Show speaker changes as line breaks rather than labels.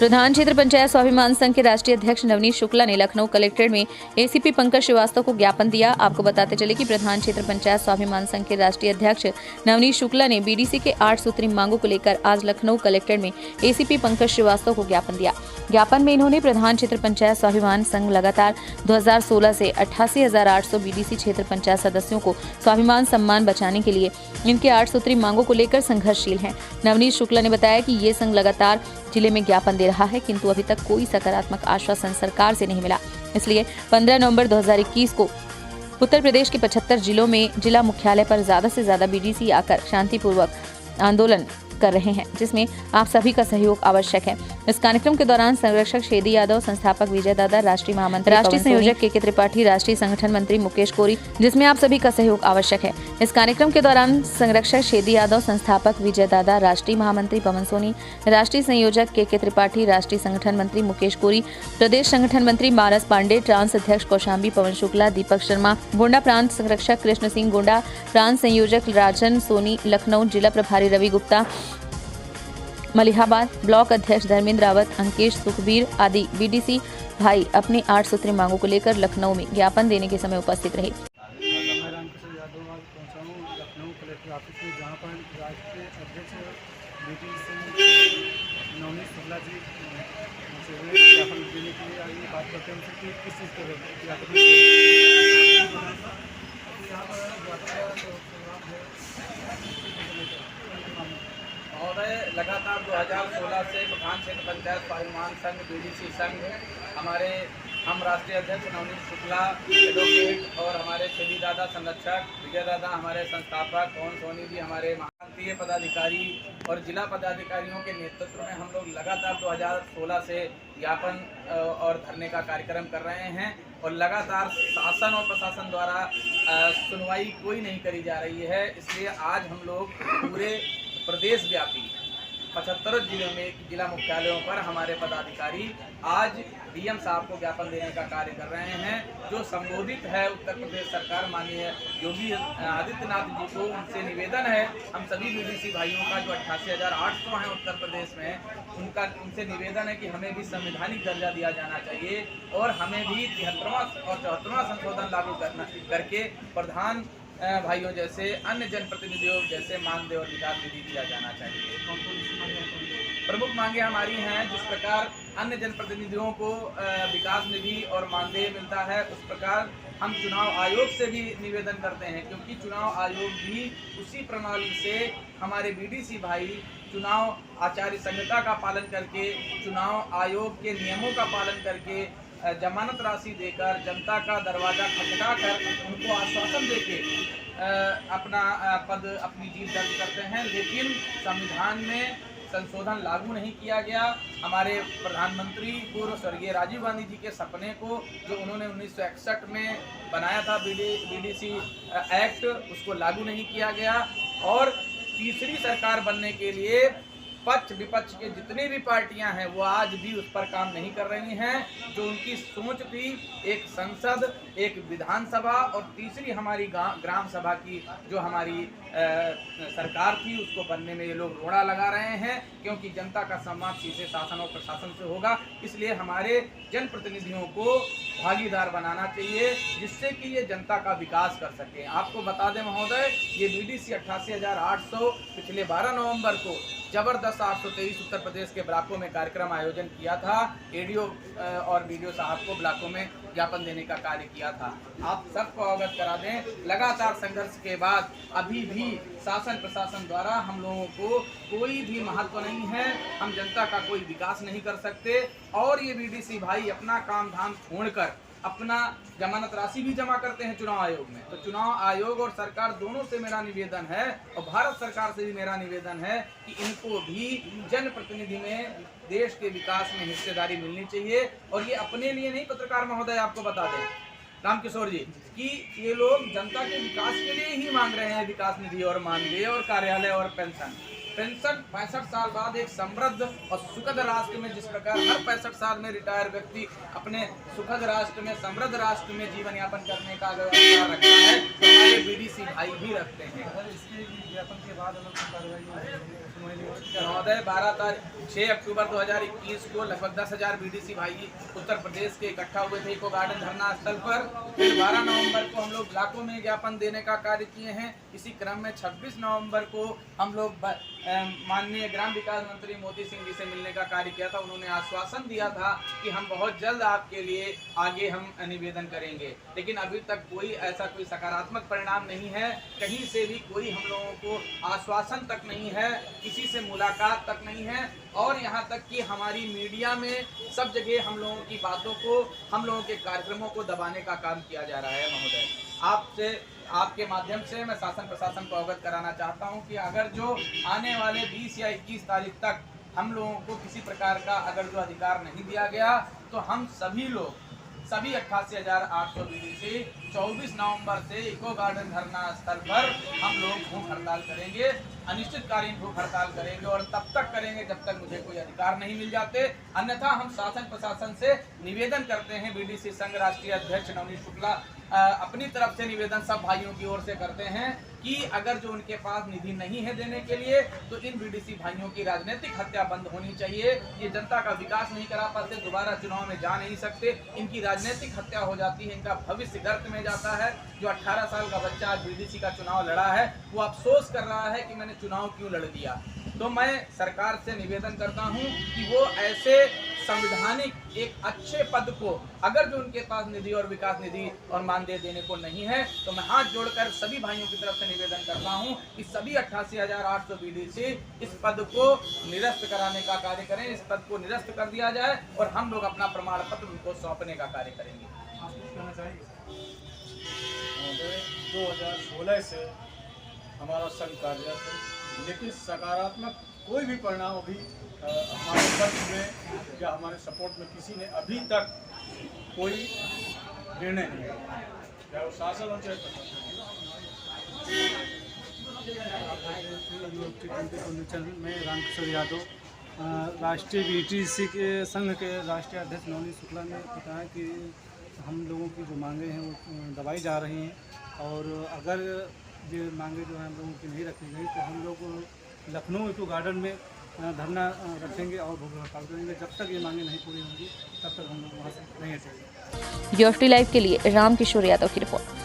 प्रधान क्षेत्र पंचायत स्वाभिमान संघ के राष्ट्रीय अध्यक्ष नवनीत शुक्ला ने लखनऊ कलेक्ट्रेट में एसीपी पंकज श्रीवास्तव को ज्ञापन दिया। आपको बताते चले कि प्रधान क्षेत्र पंचायत स्वाभिमान संघ के राष्ट्रीय अध्यक्ष नवनीत शुक्ला ने बीडीसी के 8 सूत्री मांगों को लेकर आज लखनऊ कलेक्ट्रेट में एसीपी पंकज श्रीवास्तव को ज्ञापन दिया। ज्ञापन में इन्होंने प्रधान क्षेत्र पंचायत स्वाभिमान संघ लगातार 2016 से 88,800 बीडीसी क्षेत्र पंचायत सदस्यों को स्वाभिमान सम्मान बचाने के लिए इनके 8 सूत्री मांगों को लेकर संघर्षशील हैं। नवनीत शुक्ला ने बताया कि ये संघ लगातार जिले में ज्ञापन दे रहा है, किंतु अभी तक कोई सकारात्मक आश्वासन सरकार से नहीं मिला। इसलिए 15 नवंबर 2021 को उत्तर प्रदेश के 75 जिलों में जिला मुख्यालय पर ज्यादा से ज्यादा बीडीसी आकर शांतिपूर्वक आंदोलन कर रहे हैं, जिसमें आप सभी का सहयोग आवश्यक है। इस कार्यक्रम के दौरान संरक्षक शेदी यादव, संस्थापक विजय दादा, राष्ट्रीय महामंत्री, राष्ट्रीय संयोजक के त्रिपाठी, राष्ट्रीय संगठन मंत्री मुकेश कोरी, जिसमें आप सभी का सहयोग आवश्यक है। इस कार्यक्रम के दौरान संरक्षक शेदी यादव, संस्थापक विजय दादा, राष्ट्रीय महामंत्री पवन सोनी, राष्ट्रीय संयोजक के त्रिपाठी, राष्ट्रीय संगठन मंत्री मुकेश कोरी, प्रदेश संगठन मंत्री मानस पांडे, ट्रांस अध्यक्ष कौशाम्बी पवन शुक्ला, दीपक शर्मा, गोंडा प्रांत संरक्षक कृष्ण सिंह गोंडा, प्रांत संयोजक राजन सोनी, लखनऊ जिला प्रभारी रवि गुप्ता, मलिहाबाद ब्लॉक अध्यक्ष धर्मेंद्र रावत, अंकेश सुखबीर आदि बीडीसी भाई अपनी 8 सूत्री मांगों को लेकर लखनऊ में ज्ञापन देने के समय उपस्थित रहे।
महोदय, लगातार 2016 से प्रधान क्षेत्र पंचायत स्वाभिमान संघ बीडीसी संघ हम राष्ट्रीय अध्यक्ष नवनीत शुक्ला एडवोकेट और हमारे शेदी दादा संरक्षक, विजय दादा हमारे संस्थापक, पवन सोनी जी हमारे महामंत्रीय पदाधिकारी और जिला पदाधिकारियों के नेतृत्व में हम लोग लगातार 2016 से ज्ञापन और धरने का कार्यक्रम कर रहे हैं और लगातार शासन और प्रशासन द्वारा सुनवाई कोई नहीं करी जा रही है। इसलिए आज हम लोग पूरे प्रदेश व्यापी 75 जिलों में जिला मुख्यालयों पर हमारे पदाधिकारी आज डीएम साहब को ज्ञापन देने का कार्य कर रहे हैं। जो संबोधित है उत्तर प्रदेश सरकार माननीय योगी आदित्यनाथ जी को, उनसे निवेदन है, हम सभी बीडीसी भाइयों का जो 88,800 हैं उत्तर प्रदेश में, उनसे निवेदन है कि हमें भी संवैधानिक दर्जा दिया जाना चाहिए और हमें भी 73वां और 74वां संशोधन लागू करके प्रधान भाइयों जैसे अन्य जनप्रतिनिधियों जैसे मानदेय और विकास निधि दिया जाना चाहिए। प्रमुख मांगे हमारी हैं, जिस प्रकार अन्य जनप्रतिनिधियों को विकास निधि और मानदेय मिलता है, उस प्रकार हम चुनाव आयोग से भी निवेदन करते हैं, क्योंकि चुनाव आयोग भी उसी प्रणाली से हमारे बीडीसी भाई चुनाव आचार संहिता का पालन करके, चुनाव आयोग के नियमों का पालन करके, जमानत राशि देकर, जनता का दरवाजा खटखटाकर उनको आश्वासन देके अपना पद अपनी जीत दर्ज करते हैं। लेकिन संविधान में संशोधन लागू नहीं किया गया। हमारे प्रधानमंत्री पूर्व स्वर्गीय राजीव गांधी जी के सपने को जो उन्होंने 1961 में बनाया था बीडीसी एक्ट, उसको लागू नहीं किया गया। और तीसरी सरकार बनने के लिए पक्ष विपक्ष के जितनी भी पार्टियां हैं वो आज भी उस पर काम नहीं कर रही हैं। जो उनकी सोच थी, एक संसद, एक विधानसभा और तीसरी हमारी ग्राम सभा की जो हमारी सरकार थी, उसको बनने में ये लोग रोड़ा लगा रहे हैं, क्योंकि जनता का सम्मान सीधे शासन और प्रशासन से होगा। इसलिए हमारे जनप्रतिनिधियों को भागीदार बनाना चाहिए, जिससे कि ये जनता का विकास कर सके। आपको बता दें महोदय, ये बीडीसी 88,800 पिछले 12 नवंबर को जबरदस्त 823 उत्तर प्रदेश के ब्लॉकों में कार्यक्रम आयोजन किया था। एडीओ और बीडीओ साहब को ब्लॉकों में ज्ञापन देने का कार्य किया था। आप सबको अवगत करा दें, लगातार संघर्ष के बाद अभी भी शासन प्रशासन द्वारा हम लोगों को कोई भी महत्व नहीं है। हम जनता का कोई विकास नहीं कर सकते और ये बीडीसी भाई अपना काम धाम छोड़कर अपना जमानत राशि भी जमा करते हैं चुनाव आयोग में। तो चुनाव आयोग और सरकार दोनों से मेरा निवेदन है और भारत सरकार से भी मेरा निवेदन है कि इनको भी जनप्रतिनिधि में देश के विकास में हिस्सेदारी मिलनी चाहिए। और ये अपने लिए नहीं, पत्रकार महोदय आपको बता दें रामकिशोर जी, कि ये लोग जनता के विकास के लिए ही मांग रहे हैं विकास निधि और मानदेय और कार्यालय और पेंशन। 65 साल बाद एक समृद्ध और सुखद राष्ट्र में, जिस प्रकार हर 65 साल में रिटायर व्यक्ति अपने सुखद राष्ट्र में, समृद्ध राष्ट्र में जीवन यापन करने का व्यवस्था रखता है, तो हमारे बीडीसी भाई भी रखते हैं।
इसके ज्ञापन के बाद
महोदय 6 अक्टूबर 2021 को लगभग 10,000 बीडीसी भाई उत्तर प्रदेश के इकट्ठा हुए थे इको गार्डन धरना स्थल पर। फिर 12 नवंबर को हम लोग इलाकों में ज्ञापन देने का कार्य किए हैं। इसी क्रम में 26 नवंबर को हम लोग माननीय ग्राम विकास मंत्री मोती सिंह जी से मिलने का कार्य किया था। उन्होंने आश्वासन दिया था कि हम बहुत जल्द आपके लिए आगे हम निवेदन करेंगे, लेकिन अभी तक कोई ऐसा कोई सकारात्मक परिणाम नहीं है। कहीं से भी कोई हम लोगों को आश्वासन तक नहीं है, किसी से मुलाकात तक नहीं है, और यहाँ तक कि हमारी मीडिया में सब जगह हम लोगों की बातों को, हम लोगों के कार्यक्रमों को दबाने का काम किया जा रहा है। महोदय, आपसे आपके माध्यम से मैं शासन प्रशासन को अवगत कराना चाहता हूं कि अगर जो आने वाले 20 या 21 तारीख तक हम लोगों को किसी प्रकार का अगर जो अधिकार नहीं दिया गया, तो हम सभी लोग, सभी 88,800 बीडीसी 24 नवंबर से इको गार्डन धरना स्थल पर हम लोग भूख हड़ताल करेंगे, अनिश्चितकालीन भूख हड़ताल करेंगे, और तब तक करेंगे जब तक मुझे कोई अधिकार नहीं मिल जाते। अन्यथा हम शासन प्रशासन से निवेदन करते हैं, बीडीसी संघ राष्ट्रीय अध्यक्ष नवनीत शुक्ला अपनी तरफ से निवेदन सब भाइयों की ओर से करते हैं कि अगर जो उनके पास निधि नहीं है देने के लिए, तो इन बीडीसी भाइयों की राजनीतिक हत्या बंद होनी चाहिए। ये जनता का विकास नहीं करा पाते, दोबारा चुनाव में जा नहीं सकते, इनकी राजनीतिक हत्या हो जाती है, इनका भविष्य गर्त में जाता है। जो 18 साल का बच्चा आज बीडीसी का चुनाव लड़ा है, वो अफसोस कर रहा है कि मैंने चुनाव क्यों लड़ दिया। तो मैं सरकार से निवेदन करता हूं कि वो ऐसे संवैधानिक एक अच्छे पद को, अगर जो उनके पास निधि और विकास निधि और मानदेय देने को नहीं है, तो मैं हाथ जोड़कर सभी भाइयों की तरफ से निवेदन करता हूं कि सभी 88,800 बीडीसी इस पद को निरस्त कराने का कार्य करें, इस पद को निरस्त कर दिया जाए और हम लोग अपना प्रमाण पत्र उनको सौंपने का कार्य करेंगे।
2016 से हमारा संघ कार्यरत है, लेकिन सकारात्मक कोई भी परिणाम अभी हमारे पक्ष में या हमारे सपोर्ट में किसी ने अभी तक कोई निर्णय नहीं लिया, चाहे वो शासन हो चाहे
प्रशासन। मैं रामकिशोर यादव, राष्ट्रीय बीडीसी के संघ के राष्ट्रीय अध्यक्ष नवनीत शुक्ला ने बताया कि हम लोगों की जो मांगे हैं वो दबाई जा रही हैं, और अगर ये मांगे जो हैं हम लोगों की नहीं रखी गई तो हम लोग लखनऊ इको गार्डन में धरना रखेंगे और भूख हड़ताल करेंगे। जब तक ये मांगे नहीं पूरी होंगी तब तक हम लोग वहाँ से नहीं हटेंगे।
यूएफटी लाइव के लिए रामकिशोर यादव की रिपोर्ट।